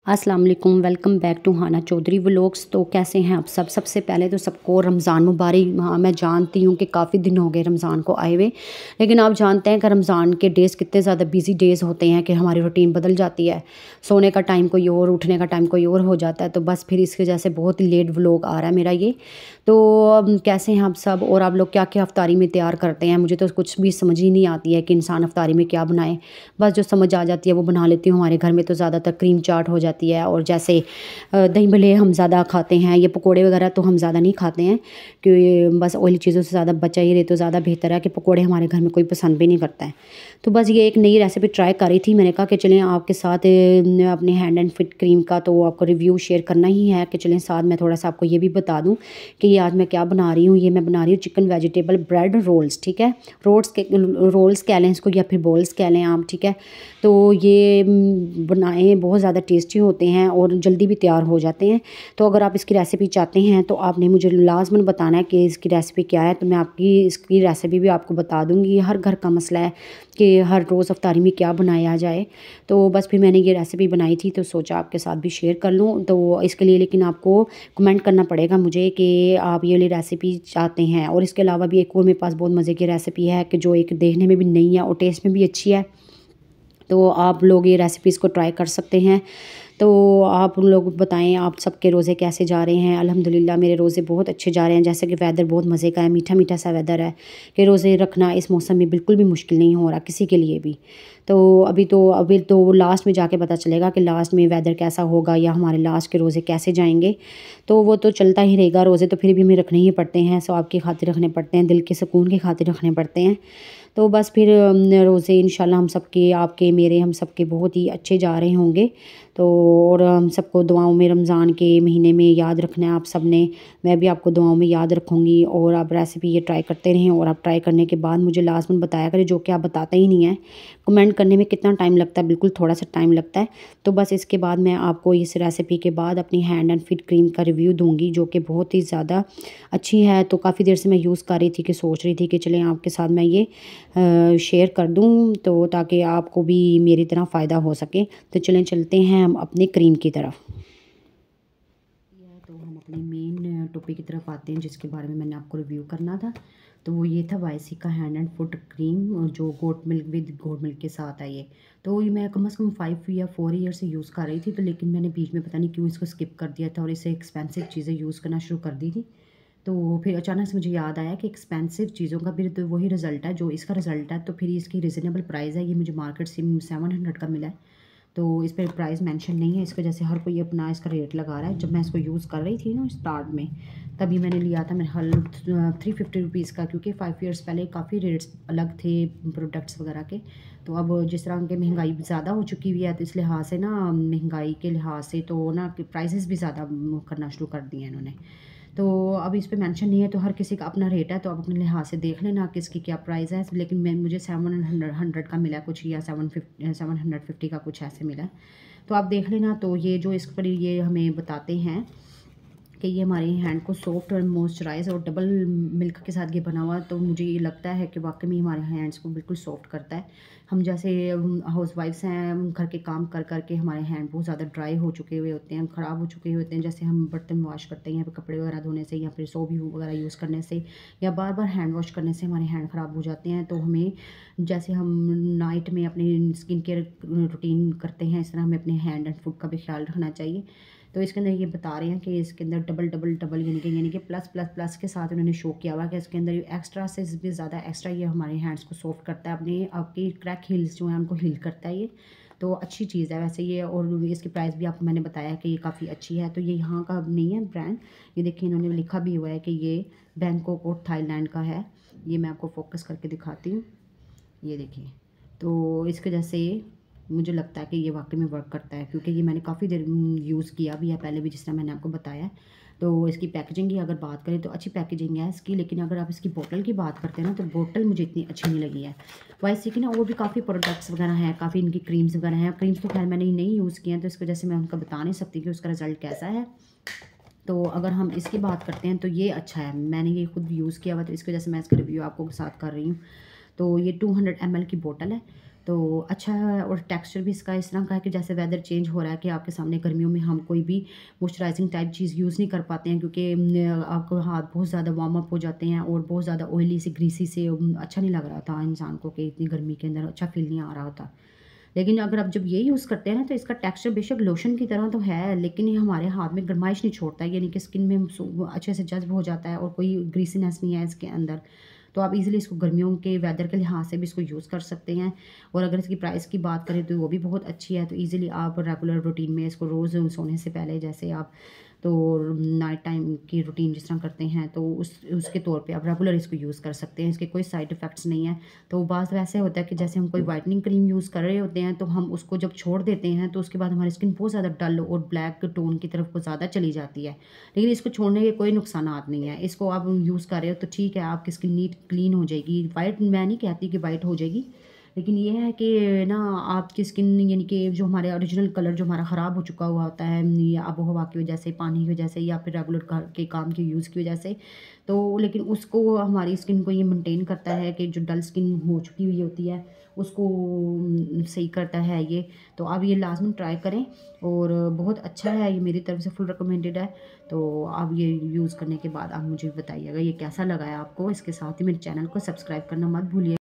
अस्सलाम वालेकुम, welcome back to Hana Chaudhary vlogs. तो कैसे हैं आप सब? सबसे पहले तो सबको रमज़ान मुबारक। हाँ, मैं जानती हूँ कि काफ़ी दिन हो गए रमज़ान को आए हुए, लेकिन आप जानते हैं कि रमज़ान के डेज़ कितने ज़्यादा बिजी डेज़ होते हैं कि हमारी रूटीन बदल जाती है। सोने का टाइम कोई और, उठने का टाइम कोई और हो जाता है। तो बस फिर इसकी वजह से बहुत ही लेट व्लॉग आ रहा है मेरा ये। तो कैसे हैं आप सब और आप लोग क्या क्या अफ्तारी में तैयार करते हैं? मुझे तो कुछ भी समझ ही नहीं आती है कि इंसान अफ्तारी में क्या बनाए। बस जो समझ आ जाती है वो बना लेती हूँ। हमारे घर में तो ज़्यादातर क्रीम चाट हो जाती है, और जैसे दही भल्ले हम ज़्यादा खाते हैं, ये पकोड़े वगैरह तो हम ज़्यादा नहीं खाते हैं, कि बस ऑयली चीज़ों से ज़्यादा बचा ही रहे तो ज़्यादा बेहतर है, कि पकोड़े हमारे घर में कोई पसंद भी नहीं करता है। तो बस ये एक नई रेसिपी ट्राई कर रही थी। मैंने कहा कि चलें आपके साथ अपने हैंड एंड फिट क्रीम का तो आपको रिव्यू शेयर करना ही है, कि चलें साथ मैं थोड़ा सा आपको ये भी बता दूँ कि ये आज मैं क्या बना रही हूँ। ये मैं बना रही हूँ चिकन वेजिटेबल ब्रेड रोल्स, ठीक है। रोल्स कह लें इसको या फिर बॉल्स कह लें आप, ठीक है। तो ये बनाए बहुत ज़्यादा टेस्टी होते हैं और जल्दी भी तैयार हो जाते हैं। तो अगर आप इसकी रेसिपी चाहते हैं तो आपने मुझे लाजमन बताना है कि इसकी रेसिपी क्या है। तो मैं आपकी इसकी रेसिपी भी आपको बता दूँगी। हर घर का मसला है कि हर रोज़ अफ्तारी में क्या बनाया जाए। तो बस फिर मैंने ये रेसिपी बनाई थी तो सोचा आपके साथ भी शेयर कर लूँ। तो इसके लिए लेकिन आपको कमेंट करना पड़ेगा मुझे कि आप ये वाली रेसिपी चाहते हैं। और इसके अलावा भी एक और मेरे पास बहुत मज़े की रेसिपी है कि जो एक देखने में भी नई है और टेस्ट में भी अच्छी है। तो आप लोग ये रेसिपीज़ को ट्राई कर सकते हैं। तो आप लोग बताएं आप सबके रोज़े कैसे जा रहे हैं? अल्हम्दुलिल्लाह मेरे रोज़े बहुत अच्छे जा रहे हैं। जैसे कि वेदर बहुत मज़े का है, मीठा मीठा सा वेदर है, कि रोज़े रखना इस मौसम में बिल्कुल भी मुश्किल नहीं हो रहा किसी के लिए भी। तो अभी तो लास्ट में जाके पता चलेगा कि लास्ट में वेदर कैसा होगा या हमारे लास्ट के रोज़े कैसे जाएंगे। तो वो तो चलता ही रहेगा। रोज़े तो फिर भी हमें रखने ही पड़ते हैं, सो आपकी खातिर रखने पड़ते हैं, दिल के सुकून की खातिर रखने पड़ते हैं। तो बस फिर रोज़े इंशाल्लाह हम सबके, आपके मेरे, हम सबके बहुत ही अच्छे जा रहे होंगे। तो और हम सबको दुआओं में रमज़ान के महीने में याद रखना है आप सब ने। मैं भी आपको दुआओं में याद रखूँगी। और आप रेसिपी ये ट्राई करते रहें, और आप ट्राई करने के बाद मुझे लास्ट में बताया करें, जो कि आप बताते ही नहीं हैं। कमेंट करने में कितना टाइम लगता है, बिल्कुल थोड़ा सा टाइम लगता है। तो बस इसके बाद मैं आपको इस रेसिपी के बाद अपनी हैंड एंड फिट क्रीम का रिव्यू दूँगी, जो कि बहुत ही ज़्यादा अच्छी है। तो काफ़ी देर से मैं यूज़ कर रही थी, कि सोच रही थी कि चलें आपके साथ मैं ये शेयर कर दूँ, तो ताकि आपको भी मेरी तरह फ़ायदा हो सके। तो चलते हैं हम अपने क्रीम की तरफ। तो हम अपने मेन टॉपिक की तरफ आते हैं, जिसके बारे में मैंने आपको रिव्यू करना था। तो वो ये था वाईसी का हैंड एंड फुट क्रीम, जो goat milk with goat milk के साथ है ये। तो ये मैं कम से कम 5 या 4 ईयर से यूज़ कर रही थी। तो लेकिन मैंने बीच में पता नहीं क्यों इसको स्किप कर दिया था और इससे एक्सपेंसिव चीज़ें यूज़ करना शुरू कर दी थी। तो फिर अचानक से मुझे याद आया कि एक्सपेंसिव चीज़ों का भी तो वही रिज़ल्ट है जो इसका रिज़ल्ट है। तो फिर इसकी रिजनेबल प्राइस है। ये मुझे मार्केट से 700 का मिला है। तो इस पर प्राइस मेंशन नहीं है, इस वजह से हर कोई अपना इसका रेट लगा रहा है। जब मैं इसको यूज़ कर रही थी ना स्टार्ट में, तभी मैंने लिया था मेरे हल 350 रुपीज़ का, क्योंकि 5 ईयर्स पहले काफ़ी रेट्स अलग थे प्रोडक्ट्स वगैरह के। तो अब जिस तरह की महंगाई ज़्यादा हो चुकी हुई है, तो इस लिहाज से ना, महंगाई के लिहाज से तो ना प्राइसेस भी ज़्यादा करना शुरू कर दिए हैं इन्होंने। तो अब इस पे मेंशन नहीं है, तो हर किसी का अपना रेट है। तो आप अपने लिहाज से देख लेना किसकी क्या प्राइस है। लेकिन मुझे 700 का मिला कुछ, या 750 का कुछ ऐसे मिला। तो आप देख लेना। तो ये जो इस पर ये हमें बताते हैं कि ये हमारे हैंड को सॉफ्ट और मॉइस्चराइज और डबल मिल्क के साथ ये बना हुआ। तो मुझे ये लगता है कि वाकई में हमारे हैंड्स को बिल्कुल सॉफ्ट करता है। हम जैसे हाउस वाइफ्स हैं, घर के काम कर कर के हमारे हैंड बहुत ज़्यादा ड्राई हो चुके हुए होते हैं, ख़राब हो चुके हुए होते हैं। जैसे हम बर्तन वॉश करते हैं या फिर कपड़े वगैरह धोने से, या फिर सोप वगैरह यूज़ करने से, या बार बार हैंड वॉश करने से हमारे हैंड ख़राब हो जाते हैं। तो हमें, जैसे हम नाइट में अपनी स्किन केयर रूटीन करते हैं, इस तरह हमें अपने हैंड एंड फुट का भी ख्याल रखना चाहिए। तो इसके अंदर ये बता रहे हैं कि इसके अंदर डबल डबल डबल यानी कि प्लस प्लस प्लस के साथ उन्होंने शो किया हुआ है कि इसके अंदर एक्स्ट्रा से भी ज़्यादा एक्स्ट्रा ये हमारे हैंड्स को सॉफ्ट करता है, अपने आपकी क्रैक हील्स जो हैं उनको हील करता है ये। तो अच्छी चीज़ है वैसे ये। और इसकी प्राइस भी आपको मैंने बताया कि ये काफ़ी अच्छी है। तो ये यहाँ का नहीं है ब्रांड, ये देखिए इन्होंने लिखा भी हुआ है कि ये बैंकॉक और थाईलैंड का है। ये मैं आपको फोकस करके दिखाती हूँ, ये देखिए। तो इसके जैसे मुझे लगता है कि ये वाकई में वर्क करता है, क्योंकि ये मैंने काफ़ी देर यूज़ किया भी है पहले भी, जिस तरह मैंने आपको बताया। तो इसकी पैकेजिंग की अगर बात करें तो अच्छी पैकेजिंग है इसकी। लेकिन अगर आप इसकी बोतल की बात करते हैं ना, तो बोतल मुझे इतनी अच्छी नहीं लगी है। वाईसी की ना और भी काफ़ी प्रोडक्ट्स वगैरह हैं, काफ़ी इनकी क्रीम्स वगैरह हैं। क्रीम्स तो खैर मैंने नहीं यूज़ किए हैं, तो इसकी वजह से मैं उनका बता नहीं सकती कि उसका रिज़ल्ट कैसा है। तो अगर हम इसकी बात करते हैं तो ये अच्छा है, मैंने ये खुद यूज़ किया हुआ, तो इसकी वजह से मैं इसका रिव्यू आपको साथ कर रही हूँ। तो ये 200 ml की बोतल है। तो अच्छा है और टेक्सचर भी इसका इस तरह का है कि जैसे वेदर चेंज हो रहा है कि आपके सामने गर्मियों में हम कोई भी मॉइस्चराइजिंग टाइप चीज़ यूज़ नहीं कर पाते हैं क्योंकि आपको हाथ बहुत ज़्यादा वार्म अप हो जाते हैं और बहुत ज़्यादा ऑयली से ग्रीसी से अच्छा नहीं लग रहा था इंसान को कि इतनी गर्मी के अंदर अच्छा फ़ील नहीं आ रहा होता। लेकिन अगर आप जब ये यूज़ करते हैं ना तो इसका टेक्सचर बेशक लोशन की तरह तो है लेकिन ये हमारे हाथ में गरमाइश नहीं छोड़ता है, यानी कि स्किन में अच्छे से जज़्ब हो जाता है और कोई ग्रीसीनेस नहीं है इसके अंदर। तो आप इज़िली इसको गर्मियों के वेदर के लिहाज से भी इसको यूज़ कर सकते हैं और अगर इसकी प्राइस की बात करें तो वो भी बहुत अच्छी है। तो इज़िली आप रेगुलर रूटीन में इसको रोज़ सोने से पहले जैसे आप तो नाइट टाइम की रूटीन जिस तरह करते हैं तो उसके तौर पे आप रेगुलर इसको यूज़ कर सकते हैं। इसके कोई साइड इफ़ेक्ट्स नहीं है। तो बाज़ वैसे होता है कि जैसे हम कोई व्हाइटनिंग क्रीम यूज़ कर रहे होते हैं तो हम उसको जब छोड़ देते हैं तो उसके बाद हमारी स्किन बहुत ज़्यादा डल और ब्लैक टोन की तरफ को ज़्यादा चली जाती है। लेकिन इसको छोड़ने के कोई नुकसानात नहीं है। इसको आप यूज़ कर रहे हो तो ठीक है, आपकी स्किन नीट क्लीन हो जाएगी। वाइट मैं नहीं कहती कि वाइट हो जाएगी, लेकिन ये है कि ना आपकी स्किन यानी कि जो हमारे ओरिजिनल कलर जो हमारा ख़राब हो चुका हुआ होता है या आबो-हवा की वजह से, पानी की वजह से या फिर रेगुलर घर के काम के यूज़ की वजह से, तो लेकिन उसको हमारी स्किन को ये मेंटेन करता है कि जो डल स्किन हो चुकी हुई होती है, उसको सही करता है ये। तो आप ये लाज़मी ट्राई करें और बहुत अच्छा है, ये मेरी तरफ से फुल रिकमेंडेड है। तो आप ये यूज़ करने के बाद आप मुझे बताइएगा ये कैसा लगा है आपको। इसके साथ ही मेरे चैनल को सब्सक्राइब करना मत भूलिए।